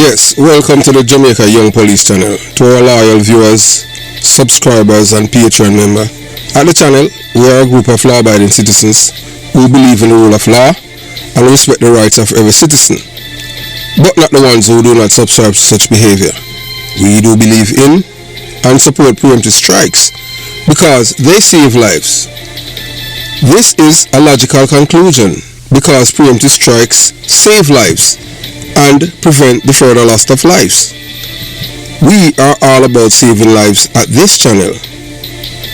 Yes, welcome to the Jamaica Young Police channel. To our loyal viewers, subscribers and Patreon member. At the channel, we are a group of law-abiding citizens who believe in the rule of law and respect the rights of every citizen, but not the ones who do not subscribe to such behavior. We do believe in and support preemptive strikes because they save lives. This is a logical conclusion because preemptive strikes save lives and prevent the further loss of lives. We are all about saving lives at this channel.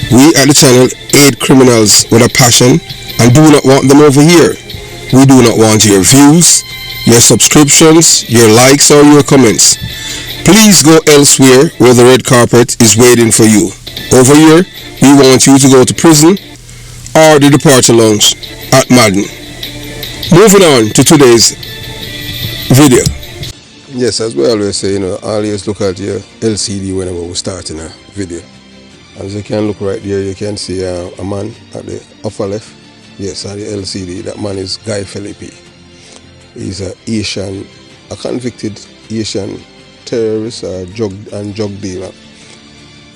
We at the channel aid criminals with a passion and do not want them over here. We do not want your views, your subscriptions, your likes or your comments. Please go elsewhere where the red carpet is waiting for you. Over here, we want you to go to prison or the departure lounge at Madden. Moving on to today's video. Yes, as we always say, always look at your LCD whenever we start in a video. As you can look right there, you can see a man at the upper left. Yes, at the LCD, that man is Philippe. He's a convicted Asian terrorist drug dealer.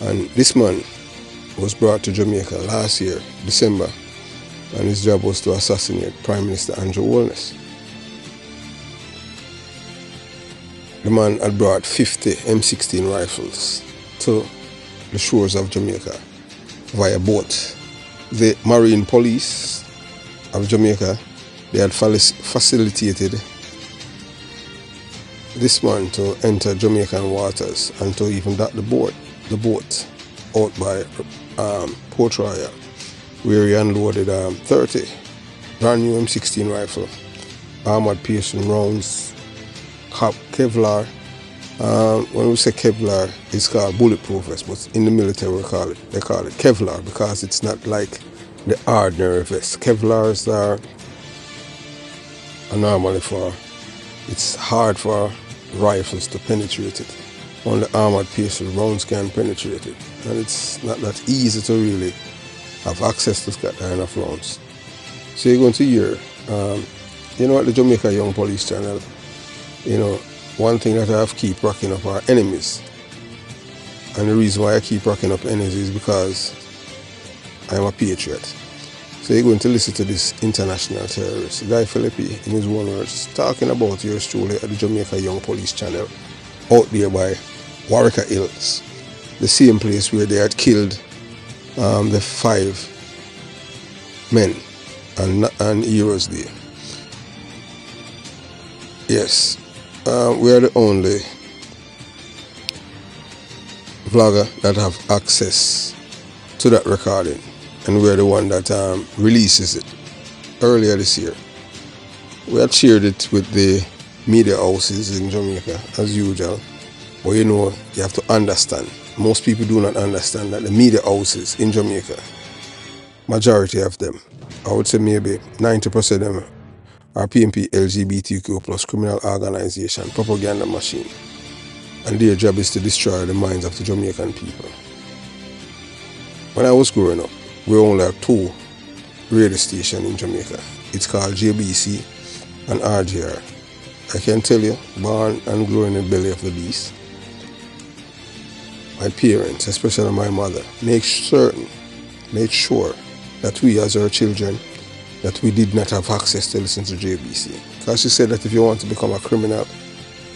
And this man was brought to Jamaica last year, December, and his job was to assassinate Prime Minister Andrew Holness. The man had brought 50 M16 rifles to the shores of Jamaica via boat. The Marine Police of Jamaica, they had facilitated this man to enter Jamaican waters and to even dock the boat out by Port Royal, where he unloaded 30 brand new M16 rifle, armored piercing rounds, Kevlar. When we say Kevlar, it's called bulletproof vest, but in the military they call it Kevlar because it's not like the ordinary vest. Kevlars are normally it's hard for rifles to penetrate it. Only armored piercing rounds can penetrate it, and it's not that easy to really have access to that kind of rounds. So you're going to hear, at the Jamaica Young Police channel, one thing that I have keep racking up are enemies. And the reason why I keep racking up enemies is because I am a patriot. So you're going to listen to this international terrorist, Philippe, in his own words, talking about yours truly at the Jamaica Young Police channel, out there by Warwick Hills, the same place where they had killed the 5 men and heroes there. Yes. We are the only vlogger that have access to that recording, and we are the one that releases it earlier this year. We had shared it with the media houses in Jamaica as usual, but you have to understand, most people do not understand that the media houses in Jamaica, majority of them, I would say maybe 90% of them, are PNP LGBTQ plus criminal organization, propaganda machine, and their job is to destroy the minds of the Jamaican people. When I was growing up, we only had 2 radio stations in Jamaica. It's called JBC and RGR. I can tell you, born and growing in the belly of the beast, my parents, especially my mother, made sure that we as our children, that we did not have access to listen to JBC. Because she said that if you want to become a criminal,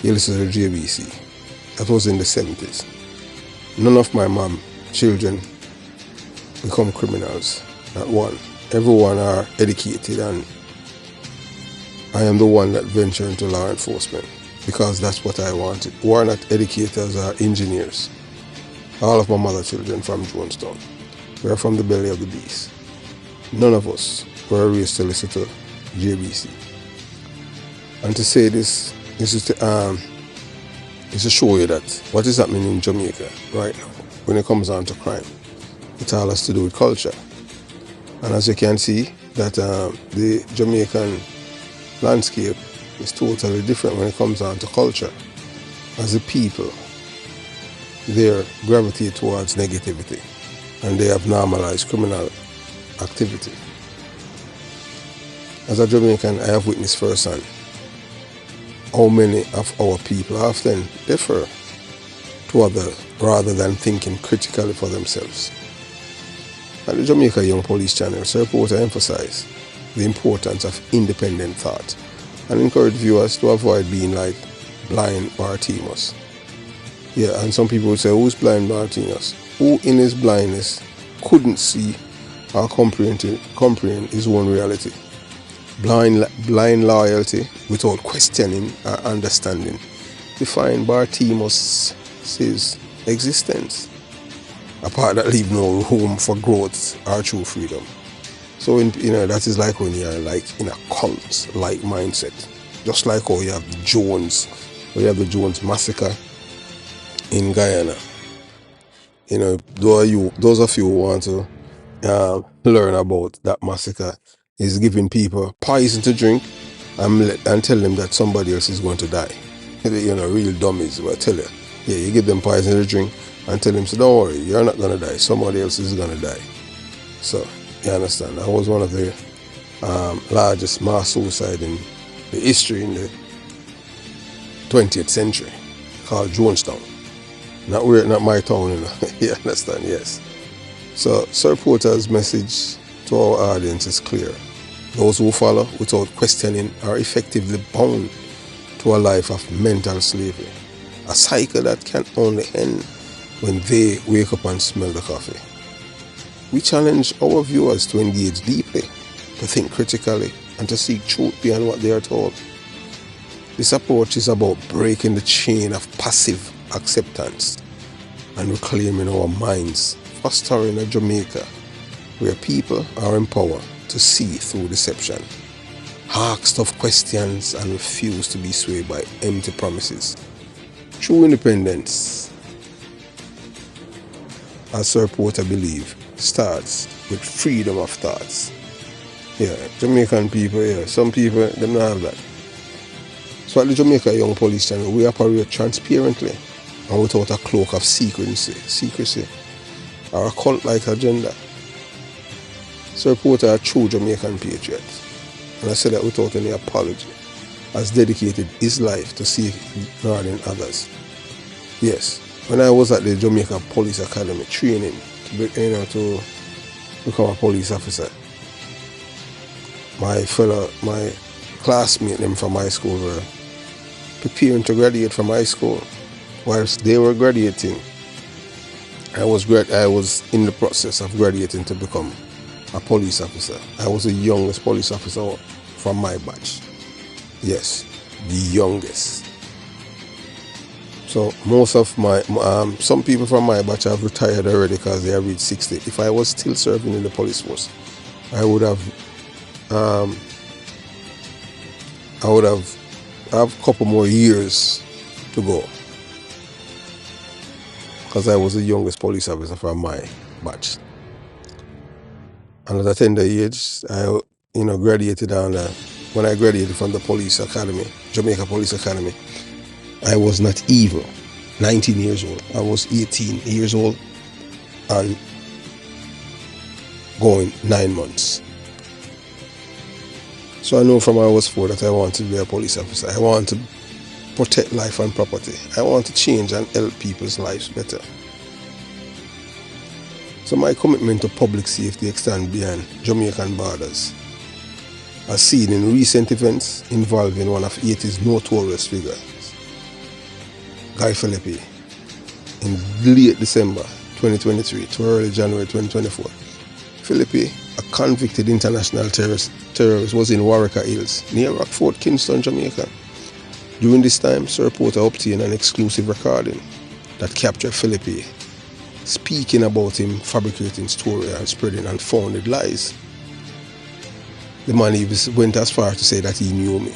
you listen to JBC. That was in the 70s. None of my mom children become criminals, not one. Everyone are educated, and I am the one that ventured into law enforcement because that's what I wanted. We are not educators or engineers. All of my mother children from Jonestown. We are from the belly of the beast. None of us were raised to listen to JBC. And to say this is to show you that what is happening in Jamaica right now when it comes down to crime, it all has to do with culture. And as you can see, that the Jamaican landscape is totally different when it comes down to culture. As the people, they gravitate towards negativity, and they have normalized criminal activity. As a Jamaican, I have witnessed firsthand how many of our people often defer to others rather than thinking critically for themselves. At the Jamaica Young Police Channel, Sir Porter emphasized the importance of independent thought and encourage viewers to avoid being like blind Bartimaeus. Yeah, and some people would say, who's blind Bartimaeus? Who in his blindness couldn't see or comprehend his own reality? Blind loyalty without questioning or understanding define Bartimaeus' existence. A part that leave no room for growth or true freedom. So that is like when you're like in a cult-like mindset. Just like how you have the Jones massacre in Guyana. Those of you who want to learn about that massacre, is giving people poison to drink and tell them that somebody else is going to die. Real dummies will tell you. Yeah, you give them poison to drink and tell them, so don't worry, you're not going to die. Somebody else is going to die. So, you understand? That was one of the largest mass suicide in the history in the 20th century, called Jonestown. Not my town, You understand? Yes. So, Sir Porter's message to our audience is clear. Those who follow without questioning are effectively bound to a life of mental slavery, a cycle that can only end when they wake up and smell the coffee. We challenge our viewers to engage deeply, to think critically, and to seek truth beyond what they are told. This approach is about breaking the chain of passive acceptance and reclaiming our minds, fostering a Jamaica where people are empowered to see through deception, ask tough questions, and refuse to be swayed by empty promises. True independence, as Sir Porter believes, starts with freedom of thoughts. Yeah, Jamaican people, some people, them don't have that. So at the Jamaica Young Police Channel, we operate transparently and without a cloak of secrecy, or a cult-like agenda. Sir Porter, a true Jamaican patriot, and I say that without any apology, has dedicated his life to safeguarding others. Yes, when I was at the Jamaica Police Academy training to become a police officer, my classmates them from high school were preparing to graduate from high school. Whilst they were graduating, I was in the process of graduating to become a police officer. I was the youngest police officer from my batch. Yes, the youngest. So most of some people from my batch have retired already because they have reached 60. If I was still serving in the police force, I would have a couple more years to go, because I was the youngest police officer from my batch. And at a tender age, I graduated when I graduated from the police academy, Jamaica Police Academy, I was not even 19 years old. I was 18 years old and going 9 months. So I know from I was 4 that I want to be a police officer. I want to protect life and property. I want to change and help people's lives better. So my commitment to public safety extends beyond Jamaican borders, as seen in recent events involving one of Haiti's notorious figures, Philippe, in late December 2023 to early January 2024. Philippe, a convicted international terrorist, was in Warwicker Hills, near Rockford, Kingston, Jamaica. During this time, Sir Porter obtained an exclusive recording that captured Philippe speaking about him fabricating stories and spreading unfounded lies. The man even went as far to say that he knew me.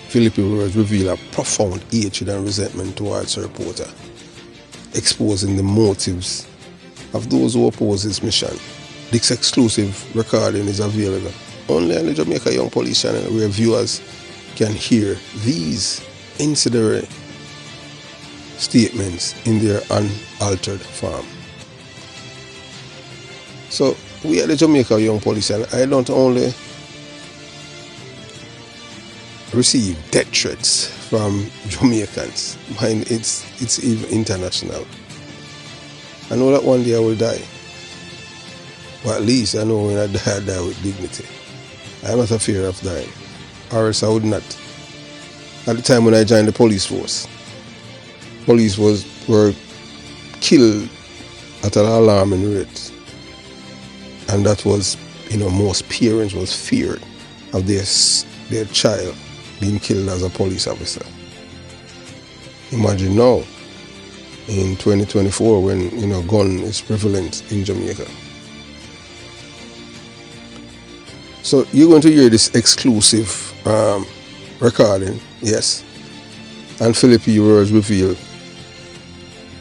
Philippe words reveal a profound hatred and resentment towards Sir Porter, exposing the motives of those who oppose his mission. This exclusive recording is available only on the Jamaica Young Police Channel, where viewers can hear these incendiary statements in their unaltered form. So we at the Jamaica Young Police Channel, I don't only receive death threats from Jamaicans. Mind, it's even international. I know that one day I will die. But at least I know when I die with dignity. I am not afraid of dying. Or else I would not. At the time when I joined the police force, police were killed at an alarming rate. And that was, most parents was feared of their child being killed as a police officer. Imagine now, in 2024, when gun is prevalent in Jamaica. So you're going to hear this exclusive recording, yes. And Philippe words reveal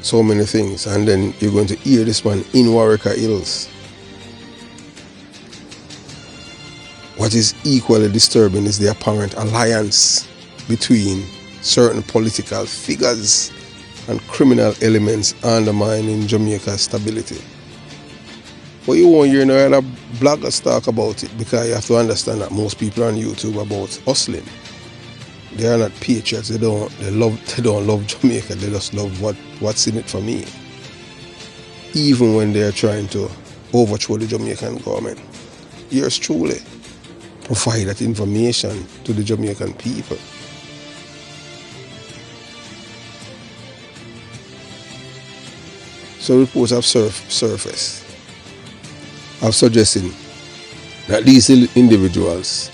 so many things, and then you're going to hear this one in Warwicker Hills. What is equally disturbing is the apparent alliance between certain political figures and criminal elements undermining Jamaica's stability. But you won't hear no other bloggers talk about it, because you have to understand that most people on YouTube about hustling. They are not patriots. They don't love Jamaica. They just love what's in it for me. Even when they are trying to overthrow the Jamaican government, yours truly provide that information to the Jamaican people. So reports have surfaced of suggesting that these individuals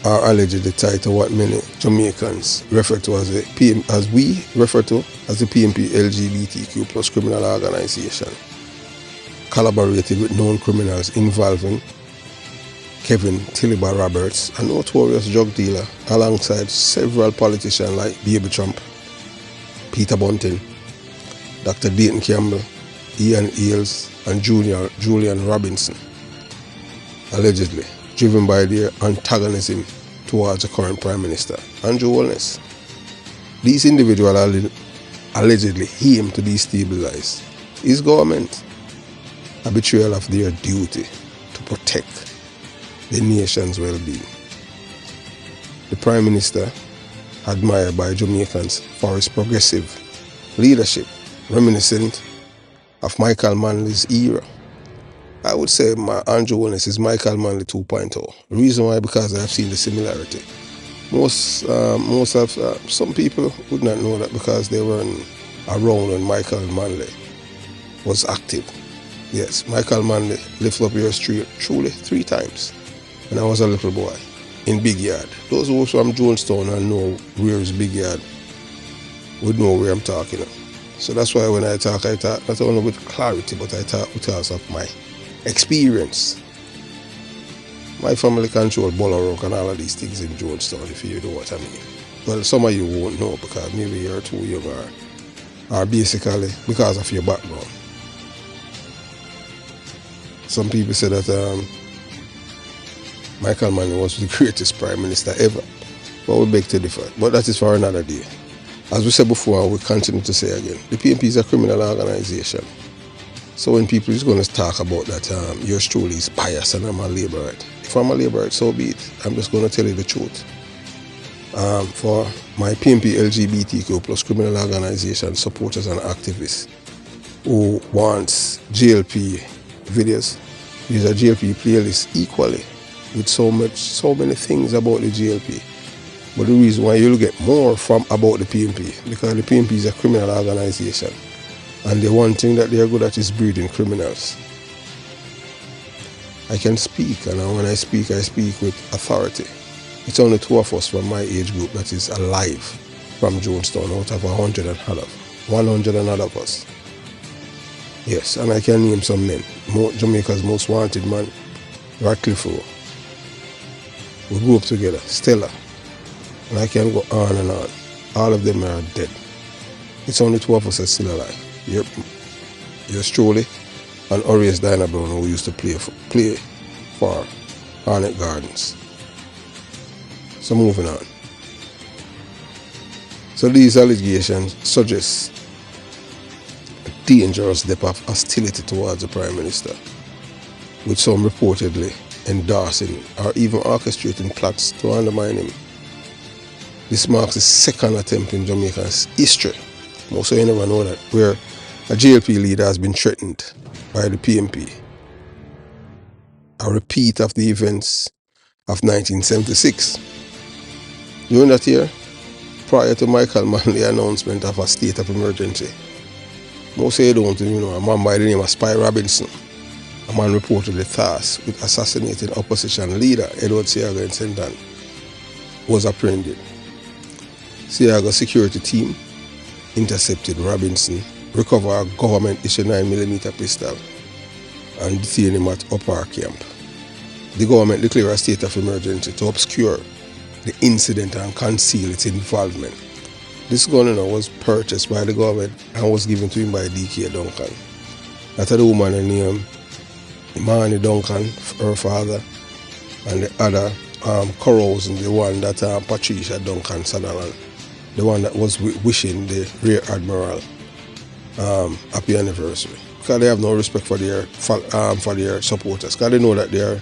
are allegedly tied to what many Jamaicans refer to as the PNP LGBTQ plus criminal organization, collaborated with known criminals involving Kevin Tiliba Roberts, a notorious drug dealer, alongside several politicians like Baby Trump, Peter Bunting, Dr. Dayton Campbell, Ian Eales, and Julian Robinson, allegedly driven by their antagonism towards the current Prime Minister, Andrew Holness. These individuals allegedly aim to destabilize his government, a betrayal of their duty to protect the nation's well-being. The Prime Minister, admired by Jamaicans for his progressive leadership, reminiscent of Michael Manley's era. I would say Andrew Holness is Michael Manley 2.0. The reason why, because I've seen the similarity. Some people would not know that because they weren't around when Michael Manley was active. Yes, Michael Manley lifted up your street truly 3 times when I was a little boy in Big Yard. Those who are from Jonestown and know where is Big Yard would know where I'm talking about. So that's why when I talk not only with clarity, but I talk because of my experience. My family controlled Bolorock and all of these things in Jonestown, if you know what I mean. Well, some of you won't know because maybe you're too young or basically because of your background. Some people say that Michael Manley was the greatest Prime Minister ever, but we beg to differ. But that is for another day. As we said before, we continue to say again, the PNP is a criminal organization. So when people is going to talk about that, yours truly is biased and I'm a labourite. If I'm a labourite, so be it. I'm just going to tell you the truth. For my PNP LGBTQ plus criminal organization supporters and activists who wants GLP videos, these are GLP playlists equally with so many things about the GLP. But the reason why you'll get more from about the PNP, because the PNP is a criminal organization. And the one thing that they are good at is breeding criminals. I can speak, and when I speak with authority. It's only 2 of us from my age group that is alive from Jonestown out of 100 and odd of us. Yes, and I can name some men. Jamaica's most wanted man, Radcliffe. We grew up together, Stella. And I can go on and on. All of them are dead. It's only 2 of us are still alive. Yours truly and Orius Dinah Brown, who used to play for Hornet Gardens. So moving on. So these allegations suggest a dangerous depth of hostility towards the Prime Minister, with some reportedly endorsing or even orchestrating plots to undermine him. This marks the second attempt in Jamaica's history, most of you never know that, where a JLP leader has been threatened by the PMP. A repeat of the events of 1976. During that year, prior to Michael Manley's announcement of a state of emergency, most of you don't know, a man by the name of Spy Robinson, a man reportedly tasked with assassinating opposition leader Edward Seaga in St. Ann, was apprehended. Seaga's security team intercepted Robinson, recovered a government-issued 9mm pistol, and detained him at Upper Camp. The government declared a state of emergency to obscure the incident and conceal its involvement. This gun was purchased by the government and was given to him by D.K. Duncan. That the woman named Imani Duncan, her father, and the other Corrosion, the one that Patricia Duncan Sutherland, the one that was wishing the Rear Admiral happy anniversary. Because they have no respect for their supporters. Because they know that they are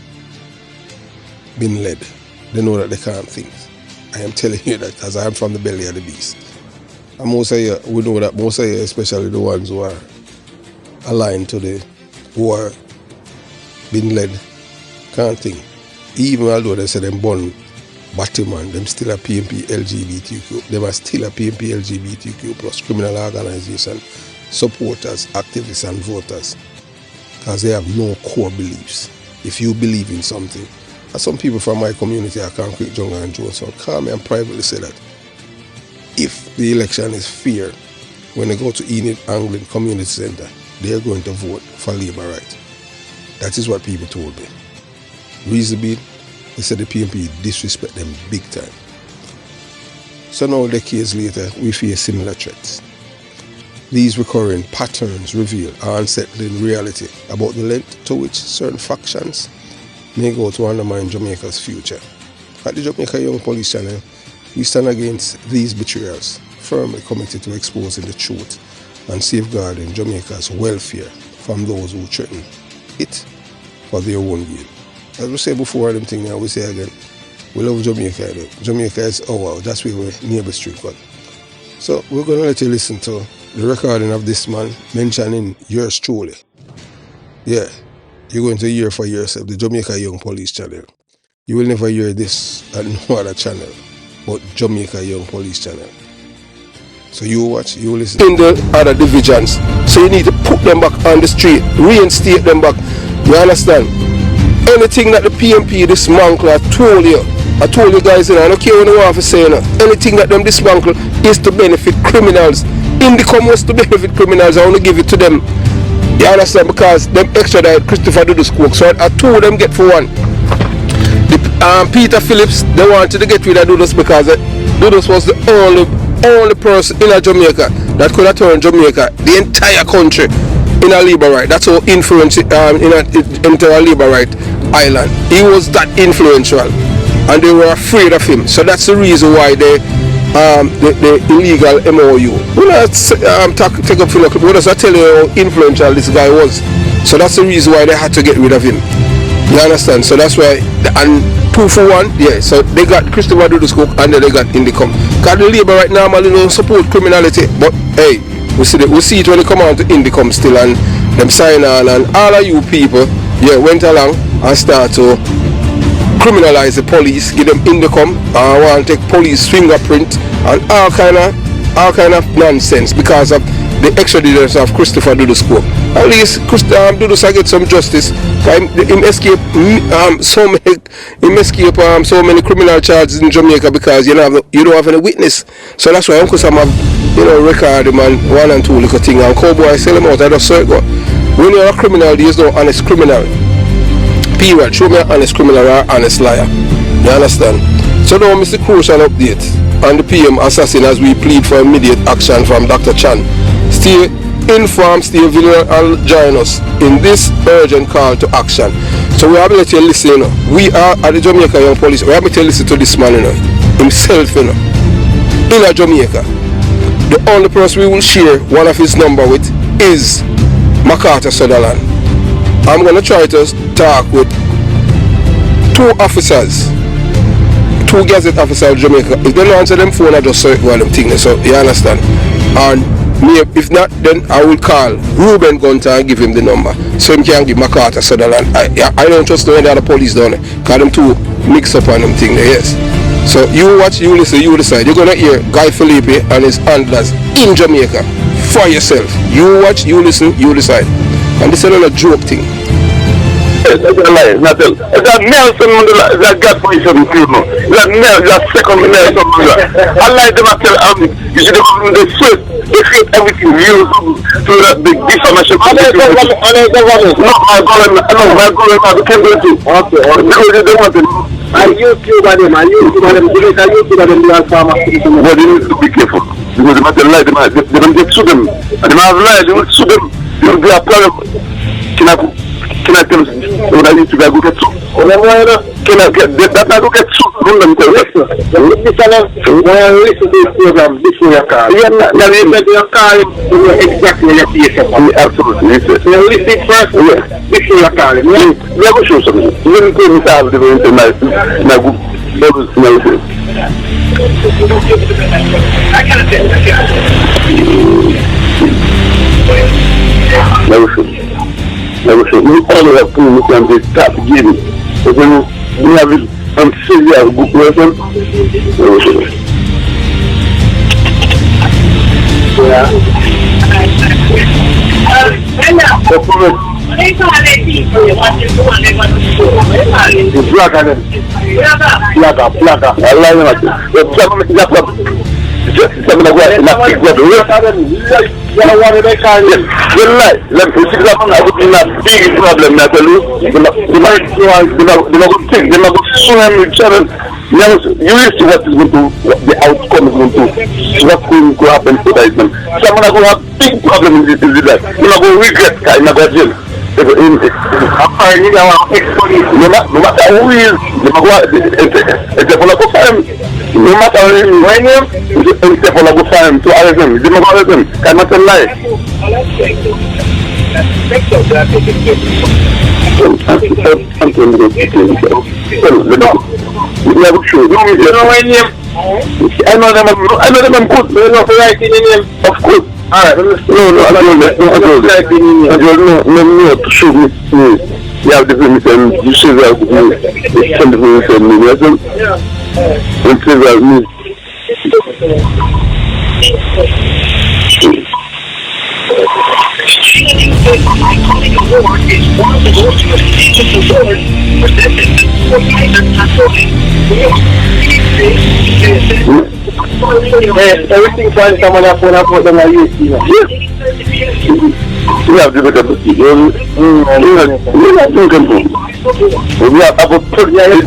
being led. They know that they can't think. I am telling you that because I am from the belly of the beast. And most of you, we know that most of you, especially the ones who are aligned to who are being led, can't think. Even although they say them born Batman, them still a PMP LGBTQ. Them are still a PMP LGBTQ plus criminal organization, supporters, activists and voters. Because they have no core beliefs. If you believe in something, and some people from my community are Concrete Jungle and Johnson call me and privately say that if the election is fair, when they go to Enid Anglin Community Center, they are going to vote for Labour right. That is what people told me. Reason being, they said the PMP disrespect them big time. So now, decades later, we face similar threats. These recurring patterns reveal our unsettling reality about the length to which certain factions may go to undermine Jamaica's future. At the Jamaica Young Police Channel, we stand against these betrayals, firmly committed to exposing the truth and safeguarding Jamaica's welfare from those who threaten it for their own gain. As we say before, them thing now, we say again, we love Jamaica. Jamaica is our, that's where we're neighbor street called. So we're going to let you listen to the recording of this man mentioning yours truly. Yeah, you're going to hear for yourself, the Jamaica Young Police Channel. You will never hear this at no other channel but Jamaica Young Police Channel. So you watch, you listen. In the other divisions, so you need to put them back on the street, reinstate them back. You understand? Anything that the PMP dismantle, I told you guys, I don't care what you want to say, anything that them dismantle is to benefit criminals. Indicom was to benefit criminals, I want to give it to them. You understand? Because them extradite Christopher Dudus Cook, so I told them get for one. Peter Phillips, they wanted to get rid of Dudus because Dudus was the only person in Jamaica that could have turned Jamaica, the entire country, in a Labour right. That's how influential into a Labour right island. He was that influential, and they were afraid of him. So that's the reason why the illegal MOU. When I take up Philippe, what does I tell you how influential this guy was? So that's the reason why they had to get rid of him. You understand? So that's why, and 2 for 1, yeah. So they got Christopher Dudus Cook and then they got Indicom. Because the Labour right now normally don't support criminality, but hey, we see it when they come out to Indicom still, and them sign on, and all of you people, yeah, went along and start to criminalize the police, give them Indicom, want to take police fingerprint and all kind of nonsense because of the extradition of Christopher Dudus Cook. At least Dudus I get some justice. Him escape so many criminal charges in Jamaica because you don't have any witness. So that's why Uncle Sam have record him and 1 and 2 little thing, and cowboy sell him out. I just say, when you're a criminal, there is no honest criminal. Period. Show me an honest criminal or an honest liar. You understand? So now Mr. Crucial update on the PM assassin as we plead for immediate action from Dr. Chan. Stay informed, stay vigilant and join us in this urgent call to action. So we have to let you listen. We are at the Jamaica Young Police. We have to listen to this man himself in Jamaica. The only person we will share one of his number with is MacArthur Sutherland. I'm going to try to talk with 2 officers, 2 gazette officers of Jamaica, if they don't answer them phone, I just search one of them things. So you understand? And me, if not, then I will call Ruben Gunter and give him the number. So he can give MacArthur Sutherland. I don't trust any other police down there. Because them two mix up on them thing there, yes. So you watch, you listen, you decide. You're gonna hear Guy Philippe and his handlers in Jamaica for yourself. You watch, you listen, you decide. And this is not a joke thing. It's a lie, not a lie. It's a Nelson Mandela, it's a God for you, you know. It's a Nelson, it's a second Nelson Mandela. I like them, I tell you should have come the first, they create everything real so that the defamation. No, my government, they can't go to. Okay, because they want to. I YouTube them, Jamaica YouTube them, they are farmers. But they need to be careful. Because they might lie, they don't get to them. And they might lie, they will sue them. They will be a problem. Can I tell you when I need to go get soup? Can I get that? I go get soup. Listen to this program before your car. You are not your car exactly what you say. Absolutely. You listen first before your car. We have to show something. You will go with our different nice. Never should. We all have to look and they start giving. But when we have it and say you are a good person, never should. Yeah. It's black and black. I like it. Just something like that. Let me see that one. I would be a big problem. They might think they're not going to swim each other. You will see what is going to, the outcome is going to, what's going to happen to that. Someone are going to have big problem in this life. You're not going to regret. You're not going to jail. No matter who is, it's for a time. No matter when it's for a time to arrest them. They don't arrest them. Cannot lie. I know them good. They know the right name. Of course. Alright, no, I don't to show me. You have the permission, you say that you send the permission, and say that me. Iconic Award is one of the most prestigious awards presented for everything fine, someone has one up for them. We have to look at the people. We have to we have about 30 years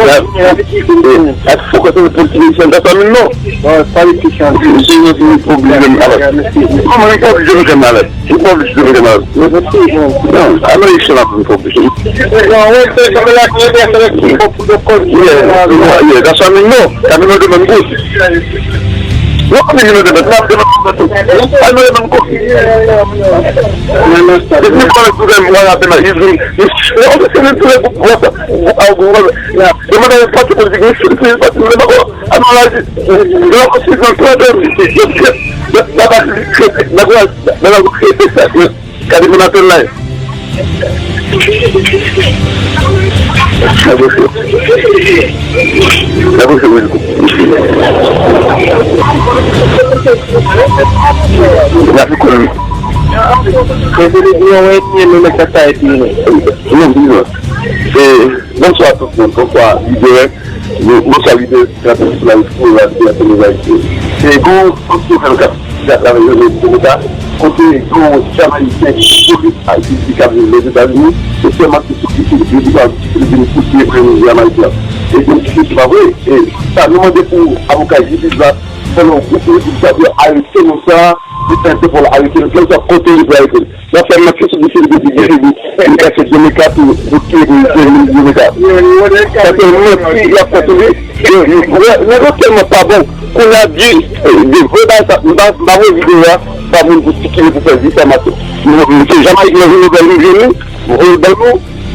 at focus on the politician. That's what I know. Politicians. How many publishers can have it? Who publishes the canal? No, I'm not sure I'm publishing. Yeah, that's what I know. I know them good. No, I know them good. I know them good. If you call it to them, what happened? They always say to them, the mother of particle is but never go. I don't like it. The opposite is problem. Never go create this. Can you not lie? Bonsoir tout le monde, bonsoir leader, bonsoir leader, c'est bon, côté jamaïcain, les États-Unis, c'est seulement qui sont de pousser les Jamaïcains. Et donc, c'est pas vrai. Et ça nous demande pour avocat justice là, selon vous, vous savez arrêter nous ça, c'est un peu pour arrêter nous ça, côté de arrêter. Là, c'est une question de guerre, il y a cette Jamaica pour tuer les Jamaica. C'est un mec qui a continué, mais non tellement pas bon, qu'on a dit, des vrais dans la vidéo là, pas bon pour ce qui est pour faire diffamation. Nous ne jamais ignorer nos belles nous,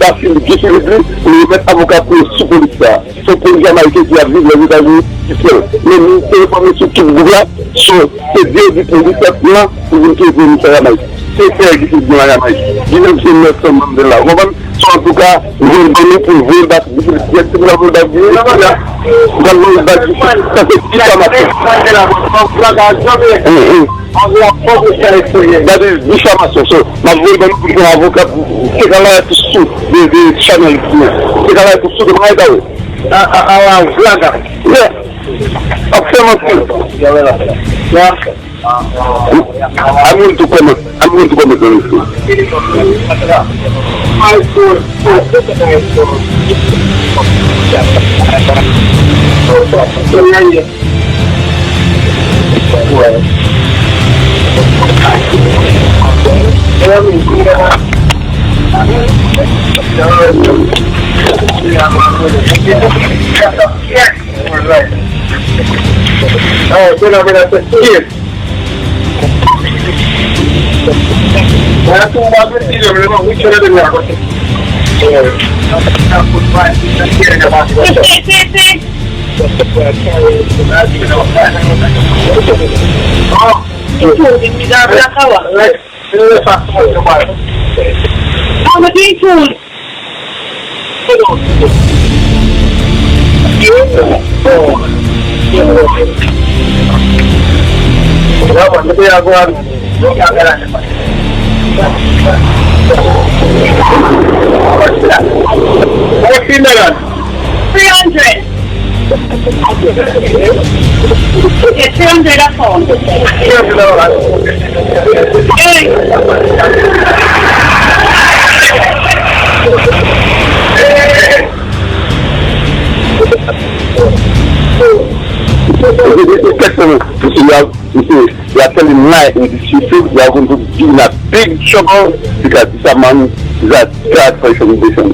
d'affiner définitivement pour mettre avocat pour sous police là. C'est pour les Jamaïcains qui vivent les États-Unis qui sont. Mais nous téléphonons sur tout le gouvernement, sur ces deux du police là pour vous qui vous faire la Jamaïque. C'est faire qui fait bien la Jamaïque. Dis-nous que c'est 900 membres de là. En tout cas, nous allons donner pour vous battre. Vous allez vous battre. Ça fait diffamation. That is diffamation. So, ma voix donne pour un avocat. C'est quand là tout sous des channels. C'est quand là tout sous de Maïda. Ah, blague. Yeah. Absolument. Yeah. I'm going to comment. I'm going to comment on this. You are telling lie in the city, you are going to be in a big trouble because this man is a threat for intimidation.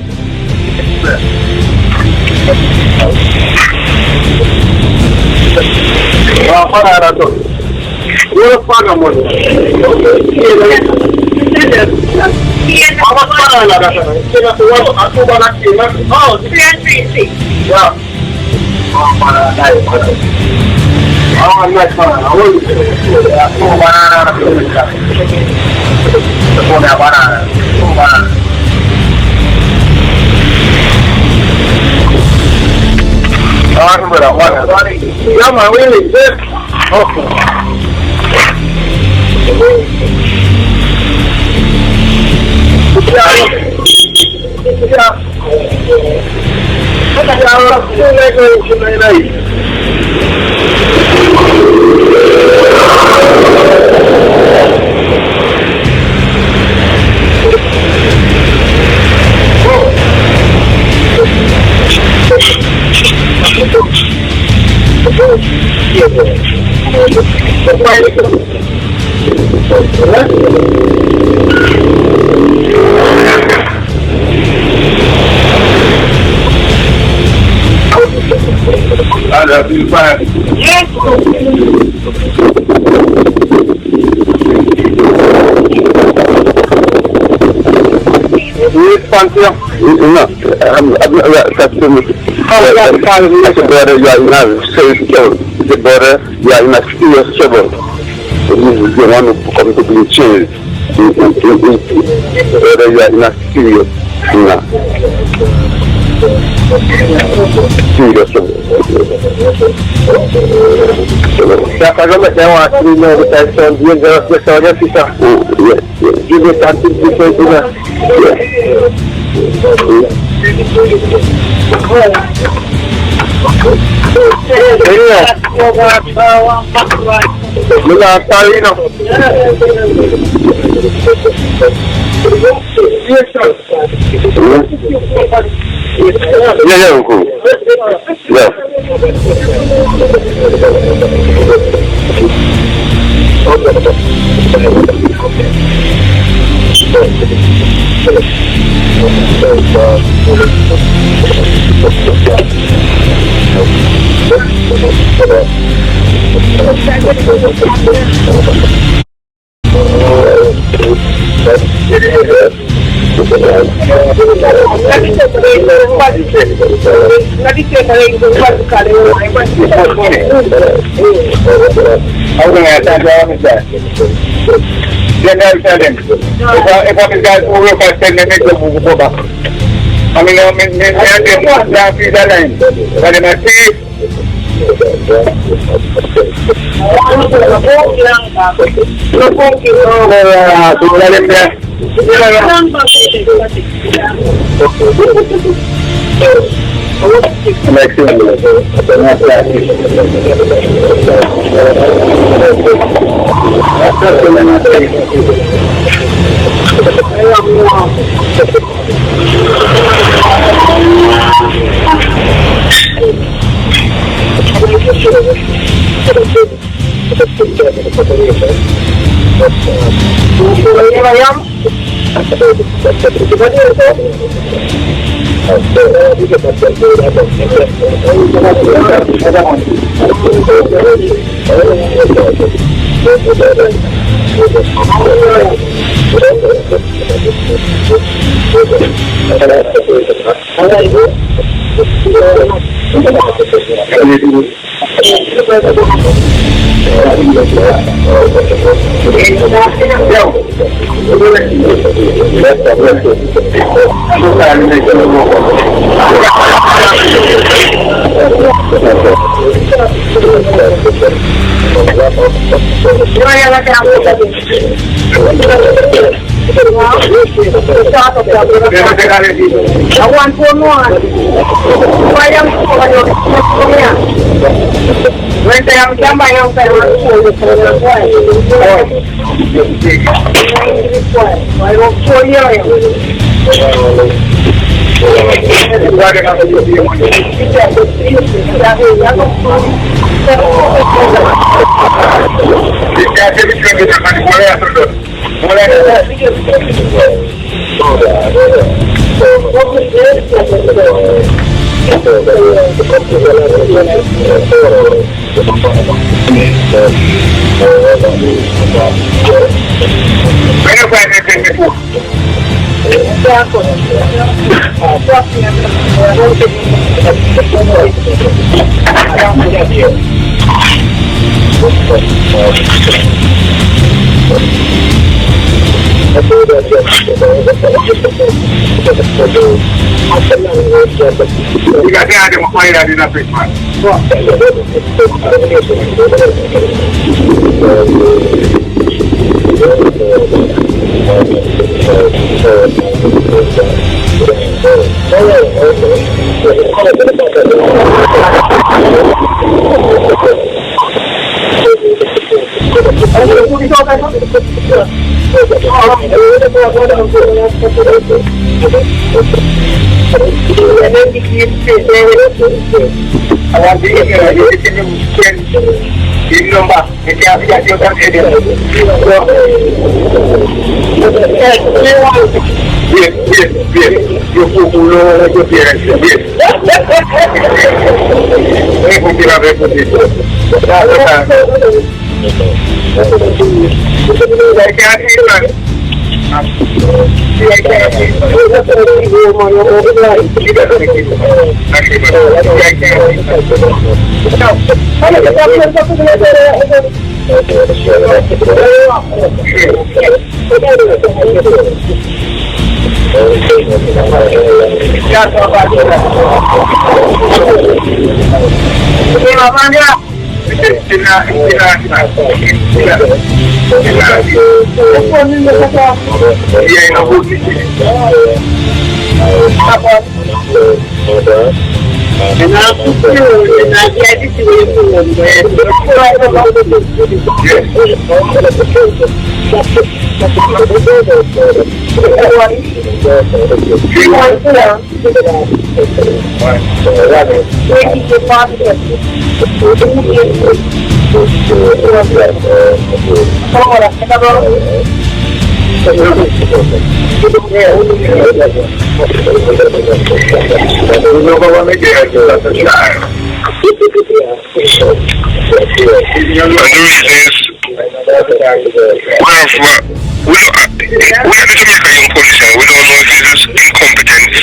We are the Jamaica Young Police, and we don't know if it is incompetence,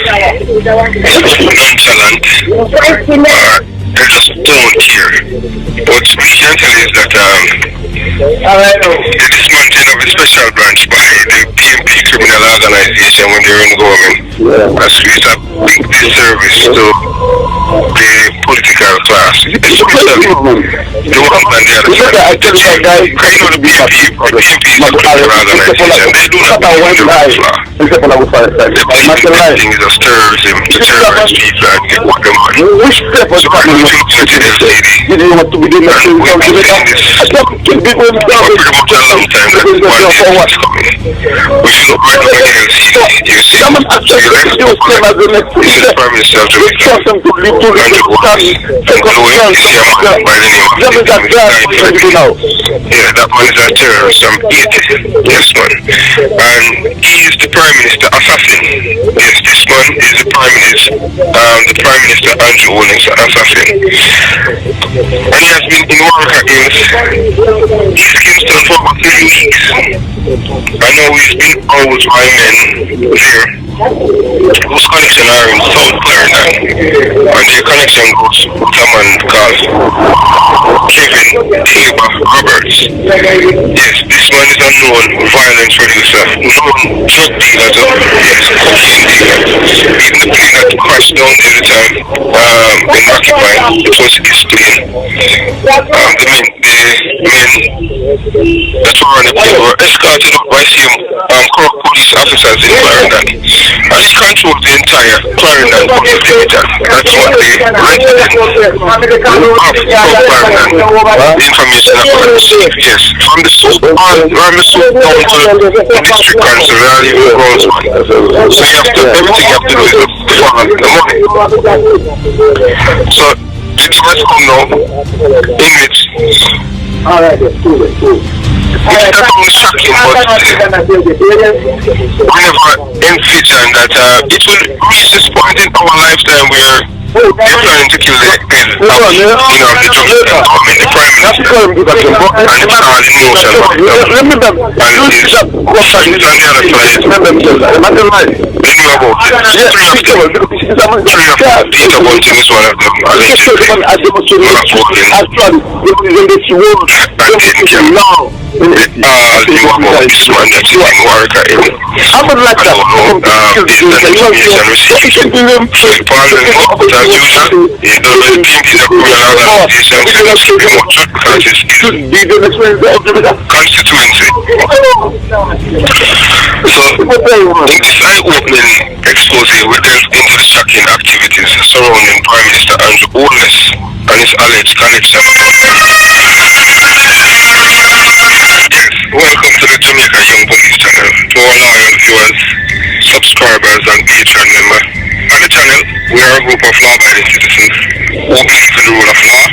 nonchalant, or they just don't care. But we can tell is that the dismantling of a special branch by the PMP criminal organization when they're in government has created a big disservice to the political class, especially the one on the other side. I know the PMP is a criminal organization. They do not believe in the rule of law. They believe that thing is a terrorism to terrorize people and get what they want. So we're going to look at the LCD, and we've been saying this for pretty much a long time that one day is coming. We should look right over the LCD. You see, the next Prime Minister of Jamaica, Andrew Willis, and Louis is a man by the name of Philippe. Yeah, that man is a terrorist from Haiti. Yes, man. And he is the Prime Minister assassin. Yes, this man is the Prime Minister Andrew Willis assassin. And he has been in work against Kingston for about 3 weeks. I know he's been out by men there whose connection are in South Clarendon, and their connection goes with a man called Kevin Tabor Roberts. Yes, this man is a known violence producer, known drug dealer, yes, cocaine dealer. Even the plane that crashed down there the time in Occupy, it was his plane. The men that were on the plane were escorted up by some corrupt police officers in Clarendon. And he controls the entire Clarendon police division. That's what the residents of Clarendon, the information about received. Yes, from the soup down to the district council, and even the groundsman. So you have to, everything you have to do is follow the money. So the doors come now, inmates. It's not only shocking, but we never envision that it will reach this point in our lifetime where they're planning to kill the head of the Jamaican government, the Prime Minister, and it's all in motion right now. And his friends on the other side, they knew about it. Three of them, Peter Bunting is one of them, allegedly, Mark Walden, and then Kim. They all knew about this man that's in Warwick area. I don't know, based on information received, Philippe Parliament, but as usual, he doesn't think he's a criminal organization, so he's keeping much because it's his constituency. So, in this eye-opening expose, we delve into the shocking activities surrounding Prime Minister Andrew Willis and his alleged connection. Welcome to the Jamaica Young Police channel. To all loyal viewers, subscribers and Patreon members. On the channel, we are a group of law-abiding citizens who believe in the rule of law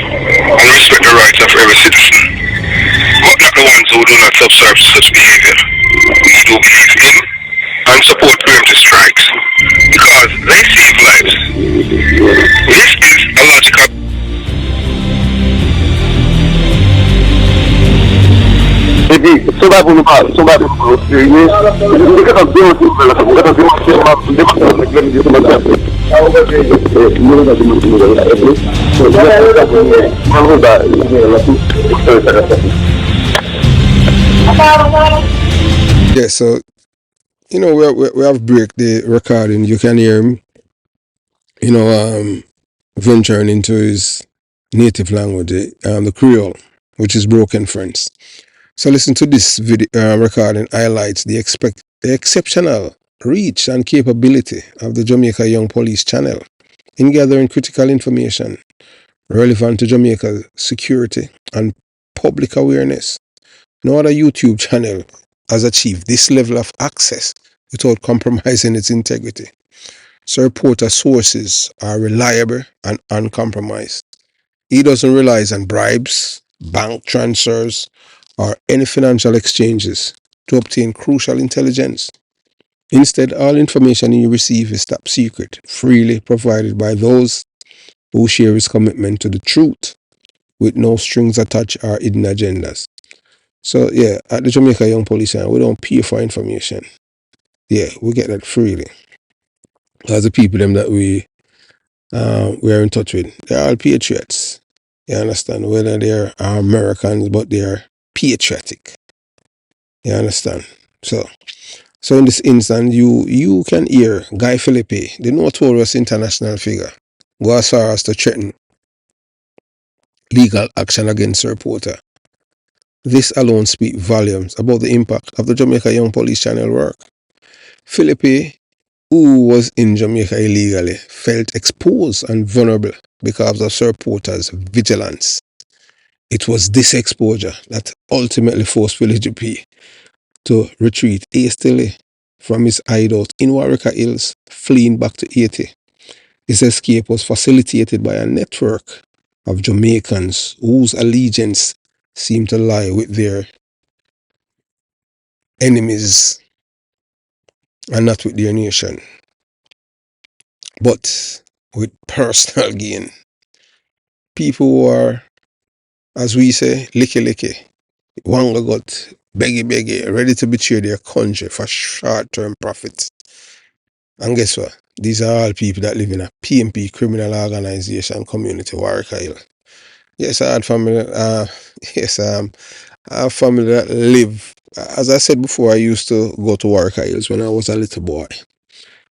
and respect the rights of every citizen, but not the ones who do not subscribe to such behavior. We do believe in and support preemptive strikes because they save lives. This is a logical Yeah, so we have break the recording. You can hear him, venturing into his native language, the Creole, which is broken French. So listen to this video recording highlights the exceptional reach and capability of the Jamaica Young Police channel in gathering critical information relevant to Jamaica's security and public awareness. No other YouTube channel has achieved this level of access without compromising its integrity. So reporter sources are reliable and uncompromised. He doesn't rely on bribes, bank transfers, or any financial exchanges to obtain crucial intelligence. Instead, all information you receive is top secret, freely provided by those who share his commitment to the truth, with no strings attached or hidden agendas. So yeah, at the Jamaica Young Police Channel, we don't pay for information. Yeah, we get that freely. As the people them that we are in touch with, they're all patriots. You understand? Whether they're Americans, but they're patriotic. You understand? So in this instance, you can hear Guy Philippe, the notorious international figure, go as far as to threaten legal action against a reporter. This alone speaks volumes about the impact of the Jamaica Young Police Channel work. Philippe, who was in Jamaica illegally, felt exposed and vulnerable because of Sir reporter's vigilance. It was this exposure that ultimately forced Philippe to retreat hastily from his hideout in Warwick Hills, fleeing back to Haiti. His escape was facilitated by a network of Jamaicans whose allegiance seemed to lie with their enemies and not with their nation, but with personal gain. People who are, as we say, licky licky, wanga got, beggy beggy, ready to betray their country for short-term profits. And guess what? These are all people that live in a PMP criminal organization community, Warwick Hill. Yes, I had family. Yes, I have family that live. As I said before, I used to go to Warwick Hills when I was a little boy.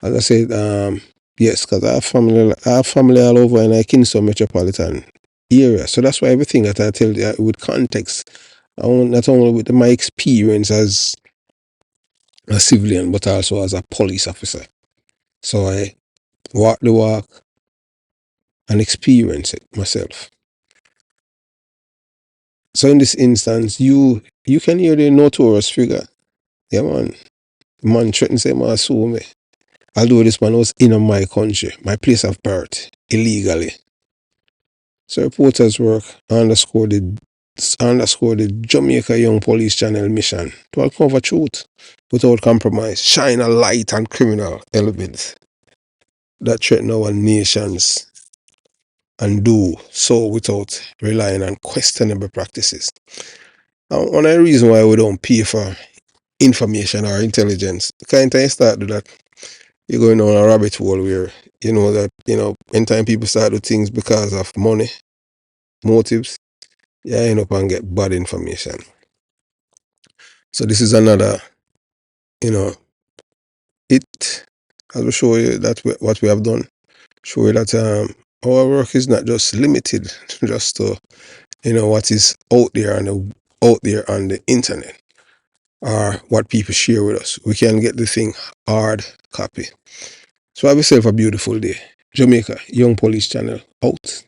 As I said, yes, because I have family all over in the Kingston metropolitan area. So that's why everything that I tell you with context, not only with my experience as a civilian, but also as a police officer. So I walk the walk and experience it myself. So in this instance, you can hear the notorious figure. Yeah, man. Man threatened to say, man, sue me. Although this man was in my country, my place of birth, illegally. So reporters work underscore the Jamaica Young Police Channel mission to uncover truth without compromise, shine a light on criminal elements that threaten our nations, and do so without relying on questionable practices. One of the reasons why we don't pay for information or intelligence, the kind of time you start to do that, you're going down a rabbit hole where you know that, anytime people start do things because of money, motives, you end up and get bad information. So this is another, it, as we show you that what we have done, show you that our work is not just limited just to, what is out there on the internet or what people share with us. We can get the thing hard copy. So have yourself a beautiful day. Jamaica Young Police Channel out.